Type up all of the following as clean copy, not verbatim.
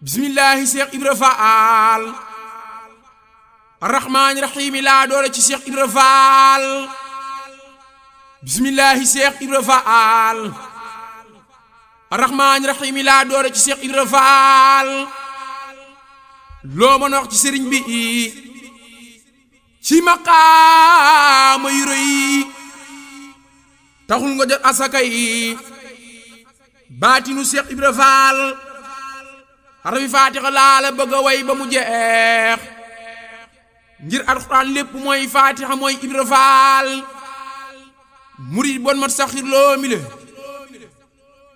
bismillahi Cheikh Ibra Fall arrahmaani rahiim laa doore ci Cheikh Ibra Fall bismillahi Cheikh Ibra Fall arrahmaani rahiim laa doore ci Cheikh Ibra Fall loo mën a wax ci sëriñ bi ci maqaama yu rëy taxul nga jot asaka yi baatinu Cheikh Ibra Fall arabi Faatixa laa la bëgg a way ba mu jeex ngir alxuraan lépp mooy Faatixa mooy Ibra Fall murid bon mat saxir loo mi le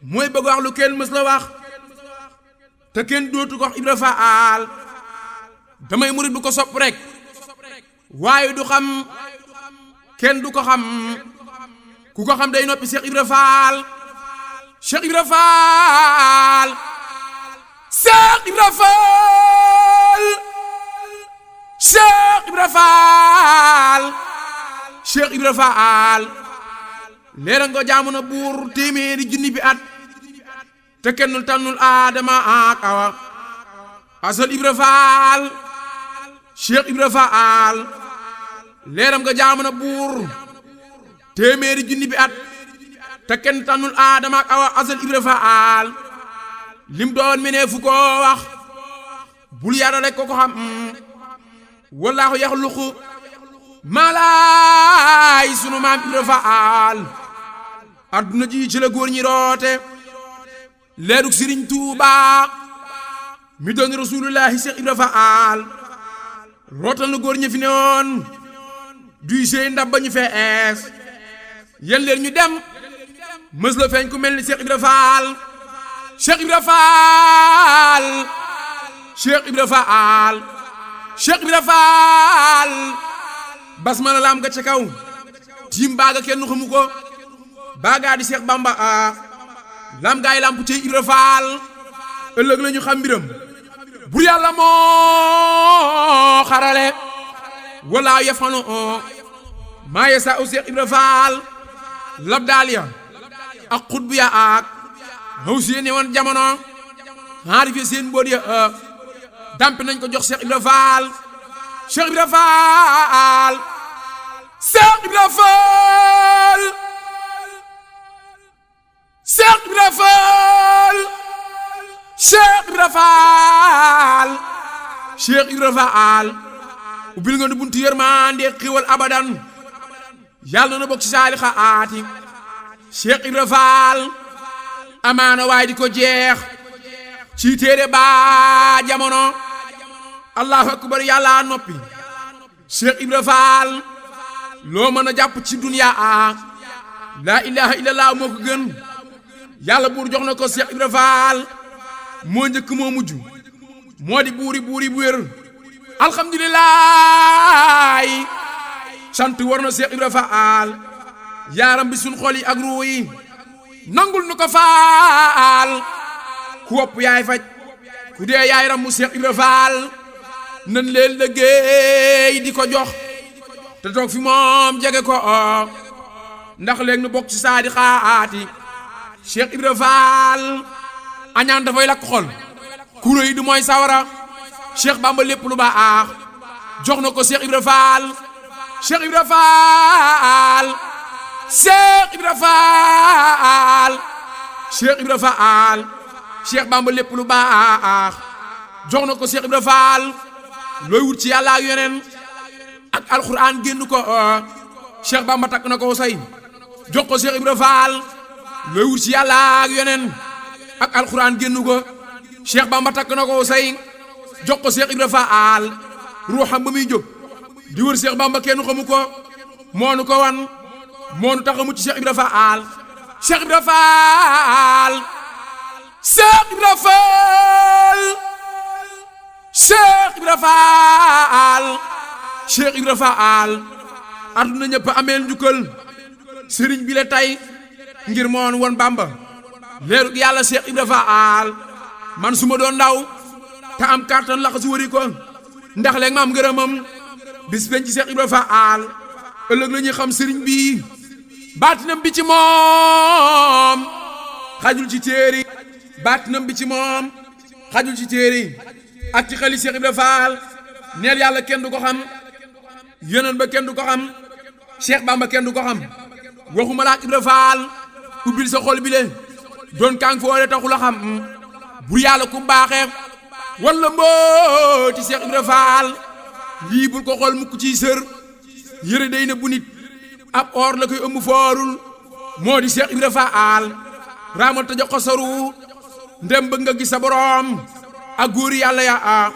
mooy bëgg wax lu kenn mës la wax te kenn dootu ko wax Ibra Fall damay murid bu ko sopp rek waaye du xam kenn du ko xam ku ko xam day noppi Cheikh Ibra Fall Cheikh Ibra Fall Cheikh Ibra Fall Cheikh Ibra Fall Cheikh Ibra Fall leera nga jaamu na buur téeméeri junni bi at te kenn tànnul Aadama ak Awa asal Ibra Fall Cheikh Ibra Fall leeram nga jaamu na buur téeméeri junni bi at te kenn tànnul Aadama ak Awa asal Ibra Fall lim doon menee fu ko wax bul yàlla rek ko xam wallaahu yaxluqu malaay sunu maam Ibra Fall adduna ji ci la góor ñi roote leerug Sëriñ Tuuba mi doon rasulullahi Cheikh Ibra Fall rootal na góor ñi fi ne woon duy sey ndab ba ñu fees yéen leen ñu dem mës la feeñ ku mel ni Cheikh Ibra Fall Cheikh Ibra Fall Cheikh Ibra Fall Cheikh Ibra Fall basmala laam nga ca kaw tiim baaga kenn xamu ko baagaa di Cheikh Bamba lam gaay lamp ci Ibra Fall ëllëg la ñu xam mbiram bur yàlla moo xarale wala yafalu maa yasa u Cheikh Ibra Fall lab daal ya ak xutbu ya ak xaw si ne woon jamono xaarife seen mboot ya dampi nañ ko jox Cheikh Ibra Fall Cheikh Ibra Fall Cheikh Ibra Fall Cheikh Ibra Fall Cheikh Ibra Fall Cheikh Ibra Fall ubbil nga nu buntu yërmande xiwal abadan yàlla na bokk ci saalixaati Cheikh Ibra Fall amaana waaye di ko jeex ci téere ba jamono allahu akbar yàlla noppi Cheikh Ibra Fall loo mën a jàpp ci duniya laa ilaha illallah moo ko gën yàlla buur jox na ko Cheikh Ibra Fall moo njëkk moo mujj moo di buuri bu wér alhamdulilah sant war na Cheikh Ibra Fall yaaram bi suñ xol yi ak ruu yi nangul nu ko Faal ku wopp yaay faj ku dee yaay ram mu Cheikh Ibra Fall nan leen liggéey di ko jox te toog fi moom jege ko ndax léegi nu bokk ci saadi xaati Cheikh Ibra Fall añaan dafay lakk xol kuro yi du mooy sawara Cheikh Bamba lépp lu baax jox na ko Cheikh Ibra Fall Cheikh Ibra Fall Cheikh Ibra Fall Cheikh Ibra Fall Cheikh Bamba lépp lu baax jox na ko Cheikh Ibra Fall looy wut ci yàlla ak yeneen ak alxuraan génn ko Cheikh Bamba takk na ko say jox ko Cheikh Ibra Fall looy wut ci yàlla ak yeneen ak alxuraan génn ko Cheikh Bamba takk na ko say jox ko Cheikh Ibra Fall ruuxam ba muy jóg di wër Cheikh Bamba kenn xamu ko moonu ko wan moonu tax a mucc Cheikh Ibra Fall Cheikh Ibra Fall Cheikh Ibra Fall Cheikh Ibra Fall Cheikh Ibra Fall àdduna ñëpp ameel njukkal sëriñ bi la tey ngir moon won Bamba leerug yàlla Cheikh Ibra Fall man su ma doon ndaw te am kàttan la si wëri ko ndax léegi ma am ngërëmam bis benn ci Cheikh Ibra Fall ëllëg la ñuy xam sëriñ bi baatinam bi ci moom xajul ci téere baatinam bi ci moom xajul ci téere ak ci xeli Cheikh Ibra Fall neel yàlla kenn du ko xam yonent ba kenn du ko xam Cheikh Bamba kenn du ko xam waxuma la ak Ibra Fall ubbil sa xol bi le doon kàng foole taxul a xam bur yàlla ku baaxee wala mbooti Cheikh Ibra Fall lii bul ko xool mukk ciy sër yëre day na bu nit ab or la koy ëmb foorul moo di Cheikh Ibra Fall raamal ta jox ko saru ndem bëgg nga gis sa borom ak góori yàlla yaa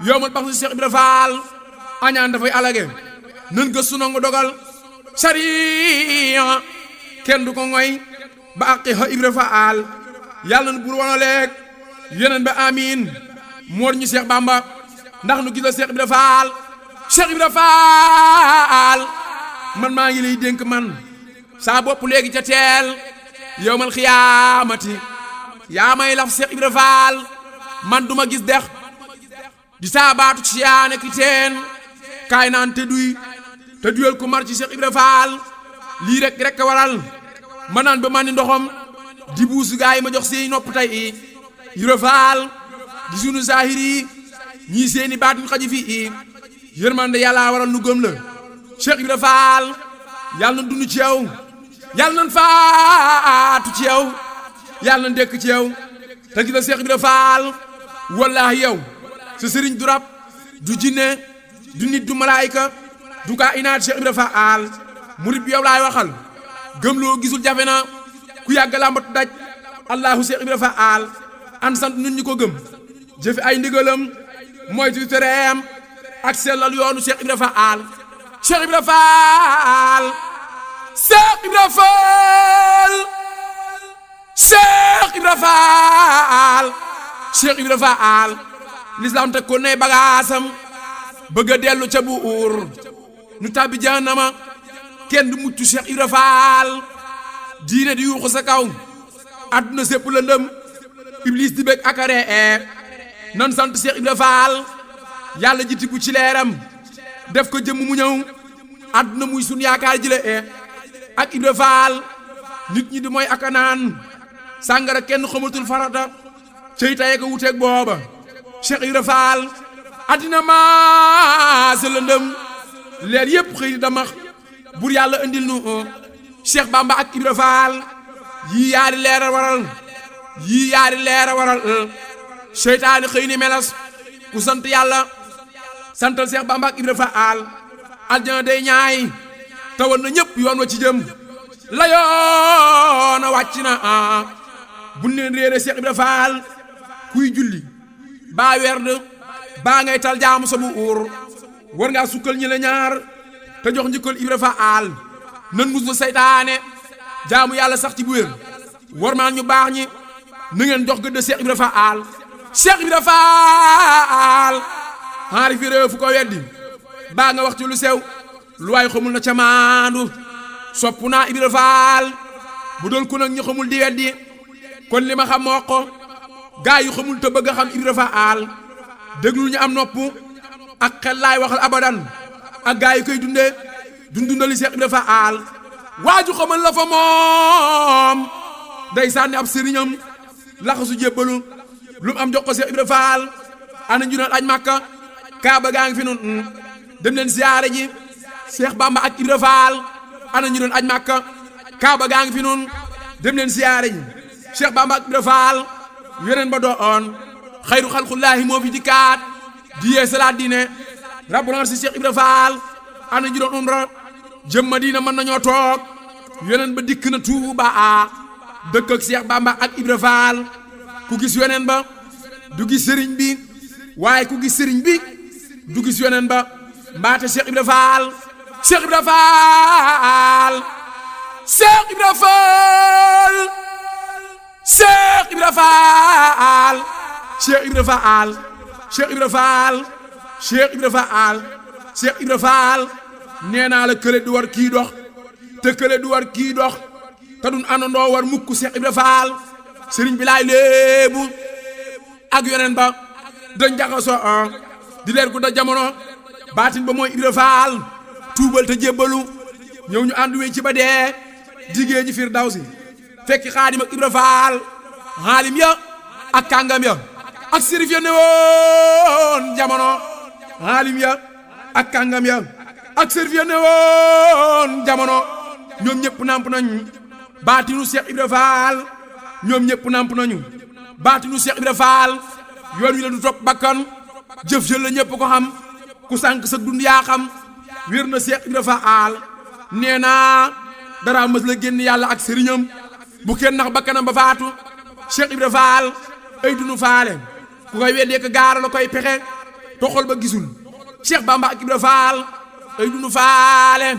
yoomal bax si Cheikh Ibra Fall añaan dafay alage nan gëstu nangu dogal sariya kenn du ko ngoy ba àqi xa Ibra Fall yàlla na bur wono leeg yeneen ba amiin moor ñu Cheikh Bamba ndax nu gis la Cheikh Ibra Fall Cheikh Ibra Fall man maa ngi lay dénk man saa bopp léegi ca teel yowmal xiyaamati yaa may laf Cheikh Ibra Fall man duma gis dex di saa baatu ci yaane ki teen kaay naan te duyal ko mar ci Cheikh Ibra Fall lii rek waral ma naan ba man ni ndoxam di buusu gaa yi ma jox seeni nopp tey Ibra Fall di sunu zahiri ñii seeni baat ñu xaji fii yërmande yàlla waral nu gëm la Cheikh Ibra Fall yàlla na dund ci yow yàlla na faatu ci yow yàlla na dekk ci yow te gis la Cheikh Ibra Fall wallaahi yow sa sëriñ du rab du jinne du nit du malaayika du kaa inaat Cheikh Ibra Fall murid bi yow laay waxal gëm loo gisul jafe na ku yàgg làmbatu daj allahu Cheikh Ibra Fall an sant nun ñu ko gëm jëfe ay ndigalam moytu tereem ak sellal yoonu Cheikh Ibra Fall Cheikh Ibra Fall Cheikh Ibra Fall Cheikh Ibra Fall Cheikh Ibra Fall l'islam te ko ne bagaasam bëgg a dellu ca buur nu tàbbi jahannama kenn du mucc Cheikh Ibra Fall diine di yuuxu sa kaw adduna sépp lëndëm iblis di bëgg akare nan sant Cheikh Ibra Fall yàlla jiti bu ci leeram def ko jëmm mu ñëw adduna muy sun yaakaar jile ak Ibra Fall nit ñi di mooy akanaan sàngara kenn xamatul farata cey taye ko wuteeg booba Cheikh Ibra Fall addina maase lëndëm leer yépp xëy di damax bur yàlla andil nu Cheikh Bamba ak Ibra Fall yii yaari leer a waral seytaani xëy ni melas ku sant yàlla santal Cheikh Bamba ak Ibra Fall aljana day ñaay tawal na ñëpp yoon wa ci jëm la yoona wàcc na bu neen réere Cheikh Ibra Fall kuy julli baa werd baa ngay tal jaamu sa bu uur war ngaa sukkal ñi la ñaar te jox njëkkal Ibra Fall nan mus na seytaane jaamu yàlla sax ci bu wér war maan ñu baax ñi na ngeen jox gëdd Cheikh Ibra Fall Cheikh Ibra Fall xaari fi réew fu ko weddi baa nga wax ci lu sew lu waay xamul na ca maandu sopp naa Ibra Fall bu doon ku nag ñu xamul di weddi kon li ma xam moo ko gaa yu xamul te bëgg a xam Ibra Fall déglul ñu am nopp ak xel laay waxal abadan ak gaa yi koy dundali Cheikh Ibra Fall waaju xamal la fa moom day sànni ab sëriñam laxasu jébbalu lu mu am jox ko Cheikh Ibra Fall ana ñu doon aj Makka Kaaba gaa ngi fi nun dem leen siyaare ji Cheikh Bamba ak Ibra Fall ana ñu doon aj Makka Kaaba gaa ngi fi nun dem leen siyaare ji Cheikh Bamba ak Ibra Fall yeneen ba doon xayru xalqullaahi moo fi dikkaat di yee salaat diine rabbuna si Cheikh Ibra Fall ana ñu doon umra jëm Madina mën nañoo toog yeneen ba dikk na Tuuba dëkk ak Cheikh Bamba ak Ibra Fall ku gis yeneen ba du gis sëriñ bi waaye ku gis sëriñ bi du gis yeneen ba mbaate Cheikh Ibra Fall Cheikh Ibra Fall Cheikh Ibra Fall Cheikh Ibra Fall Cheikh Ibra Fall Cheikh Ibra Fall Cheikh Ibra Fall Cheikh Ibra Fall nee naa la kële du war kii dox te kële du war kii dox te dun àndandoo war mukk Cheikh Ibra Fall sëriñ bi laay léebu ak yeneen ba dañ jaxasoo di leer gu da jamono baatin ba mooy Ibra Fall tuubal te jébbalu ñëw ñu ànd wee ci ba dee digée ji Firdawsi fekki Xaadim ak Ibra Fall xaalim ya ak kàngam ya ak sérif ya ne woon jamono aalim ya ak kàngam ya ak sérif ya ne woon jamono ñoom ñëpp namp nañu baatinu Cheikh Ibra Fall ñoom ñëpp namp nañu baatinu Cheikh Ibra Fall yoon wi la du topp bakkan jëf jël la ñëpp ko xam ku sànq sa dund yaa xam wér na Cheikh Ibra Fall nee naa dara mës la génn yàlla ak sëriñam bu kenn nax bakkanam ba faatu Cheikh Ibra Fall ay dunu faale ku koy weddee ko gaara la koy pexe toxol ba gisul Cheikh Bamba ak Ibra Fall ay dunu faale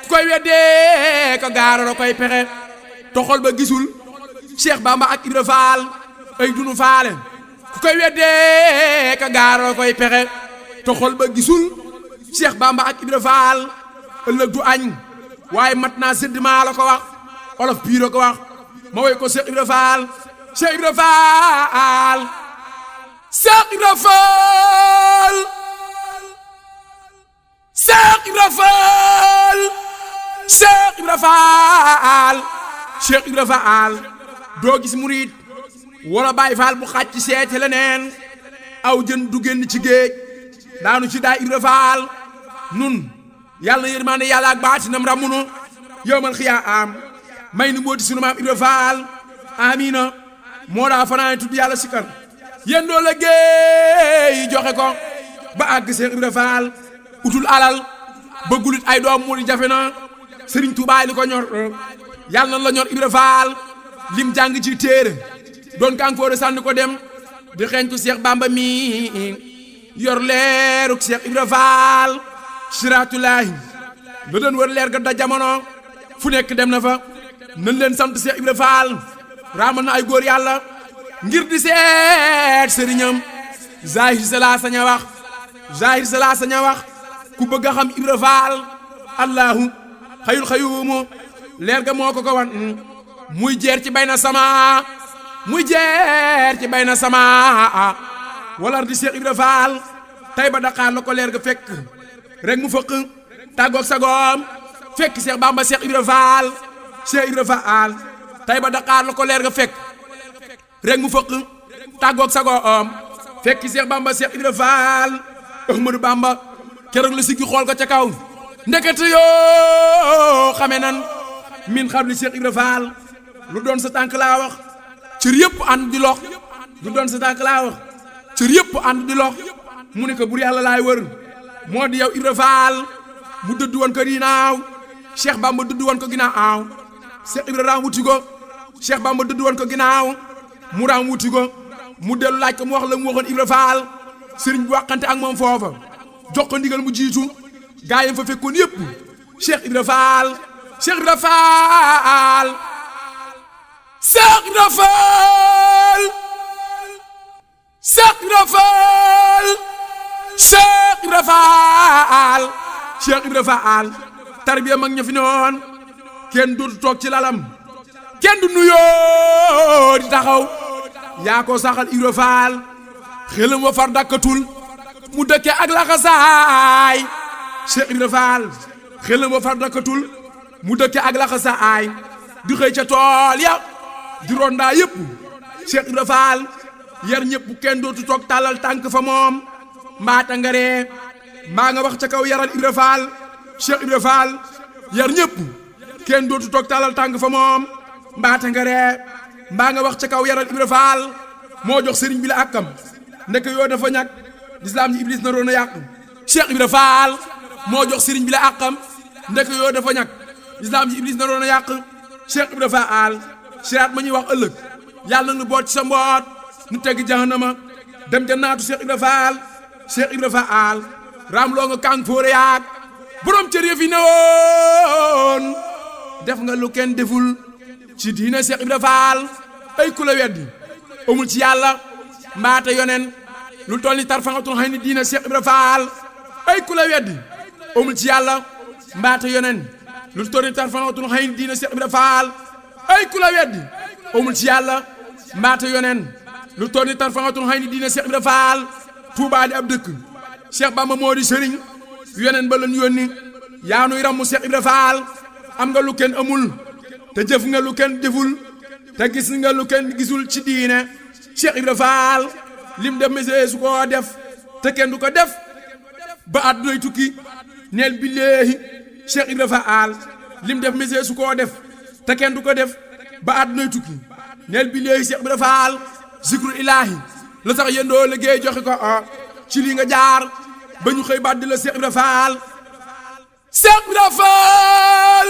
ku koy weddee ko gaara la koy pexe toxol ba gisul Cheikh Bamba ak Ibra Fall ay dunu faale ku koy weddee ko gaara la koy pexe toxol ba gisul Cheikh Bamba ak Ibra Fall ëllëg du añ waaye mat naa sëdd maa la ko wax olof piiro ko wax ma woy ko Cheikh Ibra Fall Cheikh Ibra Fall Cheikh Ibra Fall Cheikh Ibra Fall Cheikh Ibra Fall Cheikh Ibra Fall doo gis murit wala Baay Faal bu xàcc seete leneen aw jën du génn ci géej daanu ci daa Ibra Fall nun yàlla na yërmande yàlla ak baatinam ramunu yowmal xiyaam may ni mbooti sunu maam Ibra Fall amina moo daa fanaan tudd yàlla sikar yéen doo la géey joxe ko ba àgg Cheikh Ibra Fall utul alal bëggulit ay doom mu di jafe na Serigne Touba li ko ñor yàlla na la ñor Ibra Fall lim jàng ci téere doon kan foore sànni ko dem di xeeñtu Cheikh Bamba mi yor leeruk Cheikh Ibra Fall siratulahi la doon wër leer ga da jamono fu nekk dem na fa nan leen sant Cheikh Ibra Fall raamal na ay góor yàlla ngir di seet sëriñam zahir sa laa sañ a wax zahir sa laa sañ a wax ku bëgg a xam Ibra Fall allahu xayul xayuumu leer ga moo ko ko wan muy jeer ci bay na sama muy jeer ci bay na sama walar di Cheikh Ibra Fall tay ba Dakar la ko leer ga fekk rek mu fëq tàggoog sagoom fekk Cheikh Bamba Cheikh Ibra Fall Cheikh Ibra Fall tay ba Dakar la ko leer ga fekk rek mu fëq tàggoog sagoom fekk Cheikh Bamba Cheikh Ibra Fall Ahmadou Bamba keroog la siggi xool ko ca kaw ndekete yoo xame nan min xam li Cheikh Ibra Fall lu doon sa tànk laa wax cër yëpp ànd di lox lu doon sa tànk laa wax cër yëpp ànd di lox mu ne ko bur yàlla laay wër moo di yow Ibra Fall mu dëdd woon ko ginnaaw Cheikh Bamba dëdd woon ko ginnaaw Cheikh Ibra raam wuti ko Cheikh Bamba dëdd woon ko ginnaaw mu raam wuti ko mu dellu laaj ko mu wax la mu waxoon Ibra Fall sëriñ bi waxante ak moom foofa jox ko ndigal mu jiitu gaa yi fa fekkoon yëpp Cheikh Ibra Fall Cheikh Ibra Fall Cheikh Ibra Fall Cheikh Ibra Fall Cheikh Ibra Fall Cheikh Ibra Fall tarbiya mag ña fi noon kenn dootu toog ci lalam kenn du nuyoo di taxaw yaa ko saxal Ibra Fall xelam wa far dakkatul mu dëkke ak laxasaay Cheikh Ibra Fall xelam wa far dakkatul mu dëkke ak laxasaay di xëy ca tool ya di rondaa yëpp Cheikh Ibra Fall yar ñëpp kenn dootu toog tàllal tànk fa moom mbaa tangaree mbaa nga wax ca kaw yaral Ibra Fall Cheikh Ibra Fall yar ñëpp kenn dootu toog tàllal tànk fa moom mbaa tangaree mbaa nga wax ca kaw yaral Ibra Fall moo jox sëriñ bi la àkkam nekk yoo dafa ñàkk lislaam ji iblis na roon a yàq Cheikh Ibra Fall moo jox sëriñ bi la àkkam nekk yoo dafa ñàkk lislaam ji iblis na roon a yàq Cheikh Ibra Fall siraat ma ñuy wax ëllëg yàlla na nu boot ci sa mboot nu tegg jahannama dem ca naatu Cheikh Ibra Fall Cheikh Ibra Fall raam loo nga kàng fóore yaag borom cër yëf yi ne woon def nga lu kenn deful ci diine Cheikh Ibra Fall ay ku la weddi amul ci yàlla mbaate yonen lu toll ni tarfangatul xëy ni diine Cheikh Ibra Fall ay ku la weddi amul ci yàlla mbaate yonen lu toll ni tarfangatul xëy ni diine Cheikh Ibra Fall ay ku la weddi amul ci yàlla mbaate yonen lu toll ni tarfangatul xëy ni diine Cheikh Ibra Fall Touba di ab dëkk Cheikh Bamba moo di sëriñ yonen ba lan yónni yaa nuy rammu Cheikh Ibra Fall am nga lu kenn amul te jëf nga lu kenn deful te gis nga lu kenn gisul ci diine Cheikh Ibra Fall lim def mesee su ko def te kenn du ko def ba àddunay tukki neel billahi Cheikh Ibra Fall lim def mesee su ko def te kenn du ko def ba àddunay tukki neel billahi Cheikh Ibra Fall zikrul ilahi la sax yendoo liggéey joxe ko ci lii nga jaar ba ñu xëy bàddi la Cheikh Ibra Fall Cheikh Ibra Fall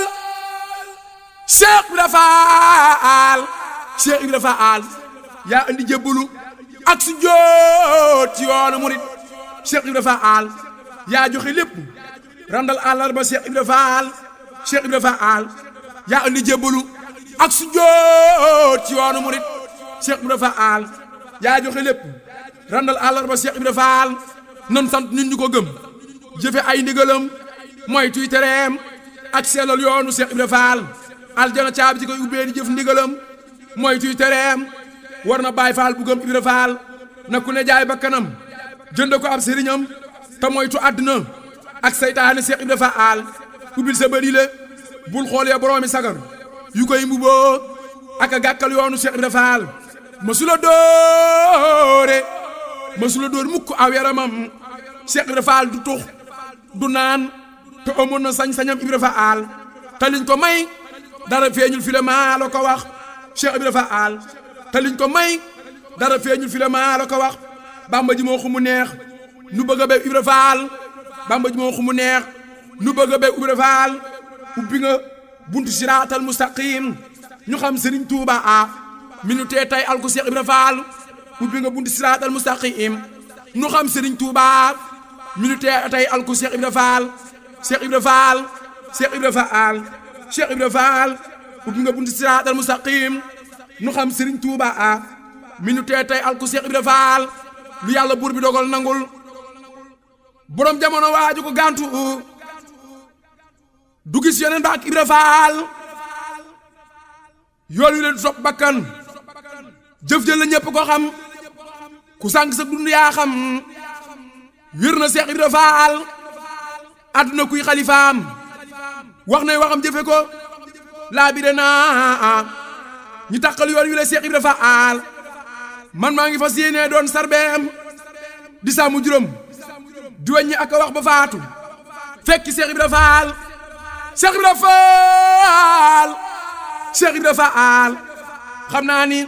Cheikh Ibra Fall Cheikh Ibra Fall yaa andi jébbalu ak su joot ci yoonu murit Cheikh Ibra Fall yaa joxe lépp randal àllarba Cheikh Ibra Fall Cheikh Ibra Fall yaa andi jébbalu ak su joot ci yoonu murit Cheikh Ibra Fall yaa joxe lépp randal àllarba Cheikh Ibra Fall nan sant nit ñu ko gëm jëfe ay ndigalam mooy tuy tereem ak sellal yoonu Cheikh Ibra Fall aljana caabi ci koy ubbee di jëf ndigalam mooy tuy tereem war na Baay Faal bu gëm Ibra Fall na ku ne jaay ba kanam jënd ko ab sëriñam te moytu àdduna ak saytaane Cheikh Ibra Fall ubbil sa bëri le bul xoolee boroomi sagar yu koy mbuboo ak a gàkkal yoonu Cheikh Ibra Fall mësula dóor mukk aw yaramam Cheikh Ibra Fall du tux du naan te amoon na sañ-sañam Ibra Fall te liñ ko may dara feeñul fi la maa la ko wax Cheikh Ibra Fall te liñ ko may dara feeñul fi la maa la ko wax Bamba ji moo xumu neex nu bëgg a béy Ibra Fall Bamba ji moo xumu neex nu bëgg a béy Ibra Fall ubbi nga buntu siraatal mustaqim ñu xam Serigne Touba mi nu tee tay alku Cheikh Ibra Fall ubbi nga buntu siraatal mustaqim ñu xam Serigne Touba mi nu tee tay alku Cheikh Ibra Fall Cheikh Ibra Fall Cheikh Ibra Fall Cheikh Ibra Fall ubbi nga buntu siraatal mustaqim ñu xam Serigne Touba mi nu tee tay alku Cheikh Ibra Fall lu yàlla buur bi dogal nangul borom jamono waaju ko gàntu du gis yeneen ba ak Ibra Fall yoon wi leen sopp bakkan jëf jël la ñëpp ko xam ku sànq sa dund yaa xam wér na Cheikh Ibra Fall àdduna kuy xalifaam wax nay waxam jëfe ko laa bi de naa ñu tàqal yoon wi la Cheikh Ibra Fall man maa ngi fas yéenee doon sarbeem di sàmm juróom di wàññi ak a wax ba faatu fekki Cheikh Ibra Fall Cheikh Ibra Fall Cheikh Ibra Fall xam naa ni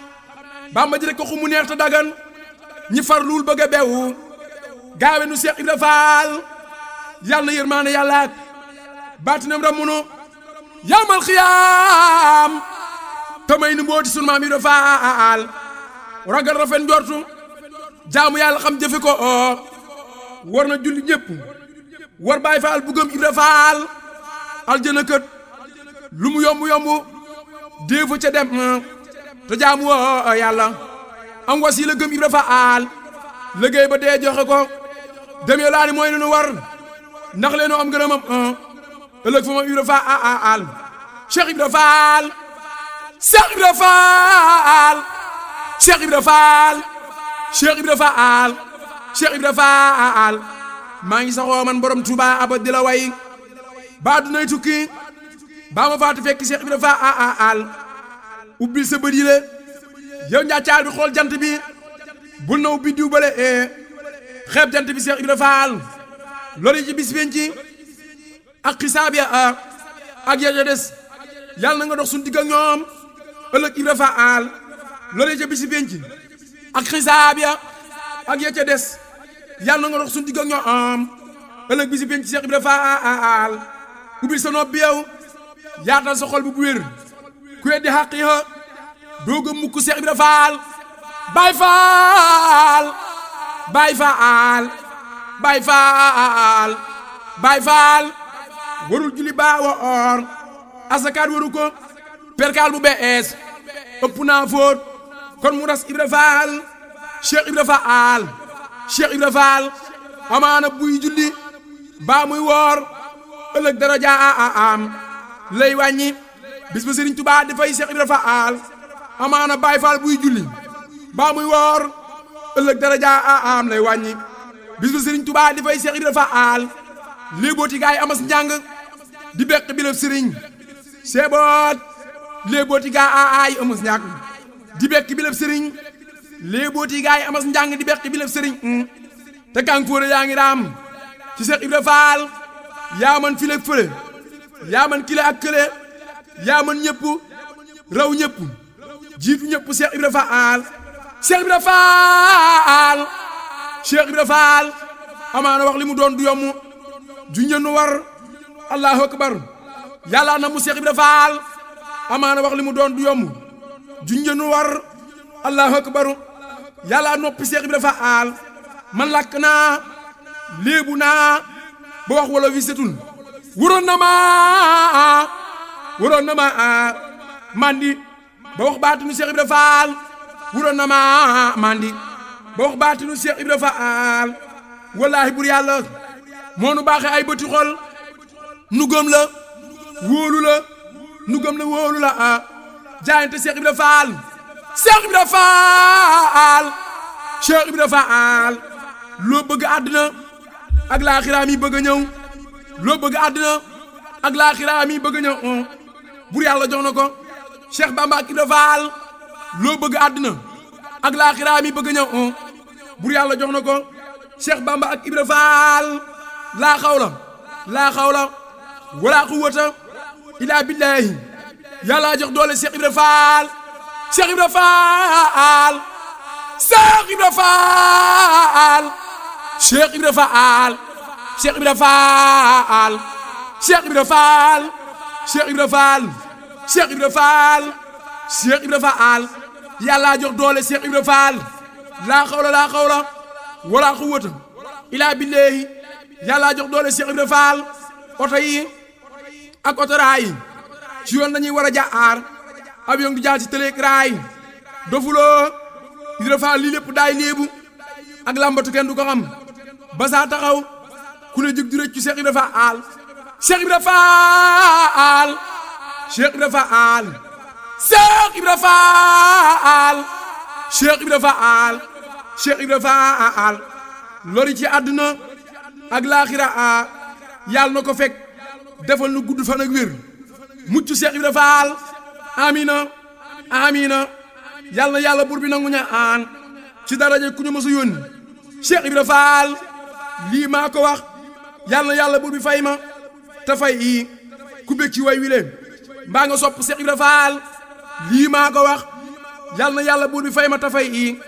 Bamba ji rek ko xumu neex te dagan ñi farluul bëgg a bewu gaawe nu Cheikh Ibra Fall yàlla na yërmaane yàlla ak baatinam ramunu yawmal xiyaam te may nu mbooti sunu maam Ibra Fall ragal rafet njortu jaamu yàlla xam jëfe ko war na julli ñëpp war Baay Faal bu gëm Ibra Fall aljana kët lu mu yomb yomb déefa ca dem te jaamu yàlla am wasiila gëm Ibra Fall liggéey ba dee joxe ko demee laa ni mooy lu nu war ndax leenoo am ngërëmam ëllëg fa moom Ibra Fall Cheikh Ibra Fall Cheikh Ibra Fall Cheikh Ibra Fall Cheikh Ibra Fall Cheikh Ibra Fall maa ngi saxoo man borom Touba abad di la way ba dunay tukki ba ma faatu fekk Cheikh Ibra Fall ubbil sa bët yi le yow njaacaar bi xool jant bi bul na ubbi diw bale xeeb jant bi Cheikh Ibra Fall loolu ci bis ci ak xisaab ya ak ya des yàlla na nga dox suñu digg ak ñoom ëllëg Ibra Fall loolu ca bisi penc ak xisaab ya ak ya ca des yàlla na nga dox suñu digg ak ñoom ëllëg bisi penc Cheikh Ibra Fall ubbil sa nopp bi yow yaatal sa xol bu wér ku weddi xàq ya doog a mukk Cheikh Ibra Fall Baay Faal Baay Faal Baay Faal Baay Faal warul julli baa wa or asakaat waru ko perkaal bu bees ëpp naa fóot kon mu ras Ibra Fall Cheikh Ibra Fall Cheikh Ibra Fall amaana buy julli baa muy woor ëllëg daraja am lay wàññi bis ba Serigne Touba dafay Cheikh Ibra Fall amaana Baay Fall buy julli baa muy woor ëllëg daraja am lay wàññi bis ba Serigne Touba dafay Cheikh Ibra Fall léebooti gaay amas njàng di bekk bi la Serigne seeboot léebooti gaay amas njàng di bekk bi la Serigne léebooti gaay amas njàng di beqi bi lef sëriñ te kankoore yaa ngi raam ci Cheikh Ibra Fall yaa man file fële yaa man kile ak kële yaa man ñëpp raw ñëpp jiitu ñëpp Cheikh Ibra Fall Cheikh Ibra Fall Cheikh Ibra Fall amaana wax li mu doon du yomb junjënu war allahu akbar yàlla na mu Cheikh Ibra Fall amaana wax li mu doon du yomb junjënu war allahu akbar yàlla noppi Cheikh Ibra Fall man làkk naa léebu naa ba wax wala wi setul waroon na ma mandi ba wax baatinu Cheikh Ibra Fall waroon na ma mandi ba wax baatinu Cheikh Ibra Fall wallaahi bur yàlla moo nu baaxee ay bëti xol nu gëm la wóolu la nu gëm la wóolu la jaayante Cheikh Ibra Fall Cheikh Ibra Fall Cheikh Ibra Fall loo bëgg àddina ak laaxiraam yi bëgg a ñëw loo bëgg àddina ak laaxiraam yi bëgg a ñëw bur yàlla jox na ko Cheikh Bamba ak Ibra Fall loo bëgg àddina ak laaxiraam yi bëgg a ñëw bur yàlla jox na ko Cheikh Bamba ak Ibra Fall laa xawla wala quwwata illa billahi yàlla jox doole Cheikh Ibra Fall Cheikh Ibra Fall Cheikh Ibra Fall Cheikh Ibra Fall Cheikh Ibra Fall Cheikh Ibra Fall Cheikh Ibra Fall Cheikh Ibra Fall Cheikh Ibra Fall yàlla jox doole Cheikh Ibra Fall laa xawla wala quwwata illa billahi yàlla jox doole Cheikh Ibra Fall oto yi ak otoraay yi ci yoon lañuy war a jaar avion du jaar ci tëleeg raay dofuloo Ibra Fall lii lépp daay léebu ak lambatu kenn du ko xam ba saa taxaw ku ne jug di rëcc ci Cheikh Ibra Fall Cheikh Ibra Fall Cheikh Ibra Fall Cheikh Ibra Fall Cheikh Ibra Fall Cheikh Ibra Fall lori ci àdduna ak laaxira yàlla na ko fekk defal nu gudd fan ak wér mucc Cheikh Ibra Fall amina yàlla na yàlla buur bi nangu ñaan ci daraja ku ñu mësu yónni Cheikh Ibra Fall lii maa ko wax yàlla na yàlla buur bi fay ma te fay yi ku bég ci way wi leen mbaa nga sopp Cheikh Ibra Fall lii maa ko wax yàlla na yàlla buur bi fay ma te fay yi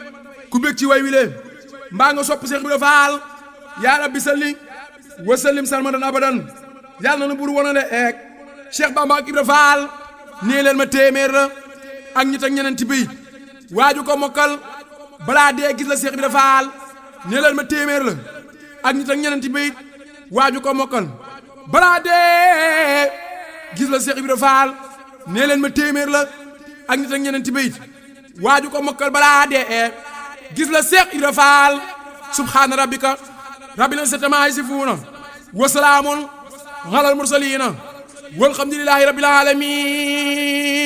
ku bég ci way wi leen mbaa nga sopp Cheikh Ibra Fall yaa rabbi salli wa sallim salmadan abadan yàlla na buur wonale eek Cheikh Bamba ak Ibra Fall nee leen ma téeméer la ak ñett ak ñeneenti bayit waaju ko mokkal balaa dee gis la Cheikh Ibra Fall nee leen ma téeméer la ak ñett ak ñeneenti bayit waaju ko mokkal balaa dee gis la Cheikh Ibra Fall nee leen ma téeméer la ak ñett ak ñeneenti bayit waaju ko mokkal balaa dee gis la Cheikh Ibra Fall subhaana rabbika rabbil izzati ammaa yasifuuna wa salaamun alal mursaliina walhamdulillahi rabbil aalamiin